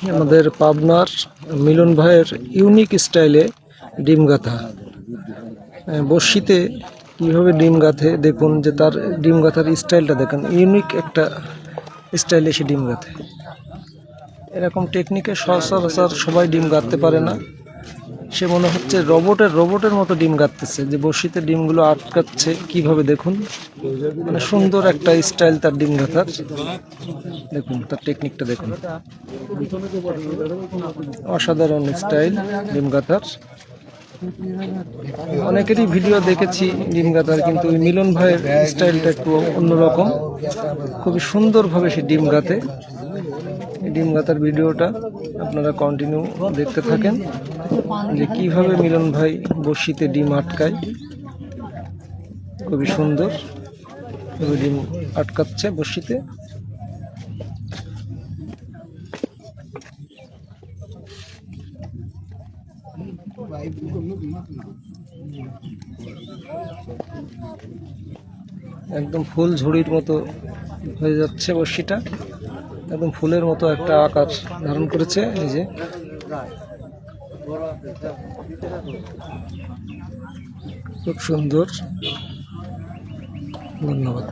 আমাদের পাবনার মিলন ভাইয়ের ইউনিক স্টাইলে ডিম গাঁথা। বড়শিতে কীভাবে ডিম গাঁথে দেখুন, যে তার ডিম গাঁথার স্টাইলটা দেখেন, ইউনিক একটা স্টাইলে সে ডিম গাঁথে। এরকম টেকনিকে সচরাচর সবাই ডিম গাঁথতে পারে না। সে মনে হচ্ছে রোবটের মতো ডিম গাঁথতেছে, যে বড়শিতে ডিমগুলো আটকাচ্ছে কিভাবে দেখুন। মানে সুন্দর একটা স্টাইল তার ডিম গাঁথার। দেখুন তার টেকনিকটা দেখুন, অসাধারণ স্টাইল ডিম গাঁথার। অনেকেরই ভিডিও দেখেছি ডিম গাঁথার, কিন্তু মিলন ভাইয়ের স্টাইলটা একটু অন্যরকম। খুবই সুন্দরভাবে সে ডিম গাঁথে। ডিম গাঁথার ভিডিওটা আপনারা কন্টিনিউ দেখতে থাকেন, যে কিভাবে মিলন ভাই বড়শিতে ডিম আটকায়। খুবই সুন্দর ডিম আটকাচ্ছে বড়শিতে। একদম ফুল ঝুড়ির মতো হয়ে যাচ্ছে বড়শিটা, একদম ফুলের মতো একটা আকার ধারণ করেছে। এই যে খুব সুন্দর। ধন্যবাদ।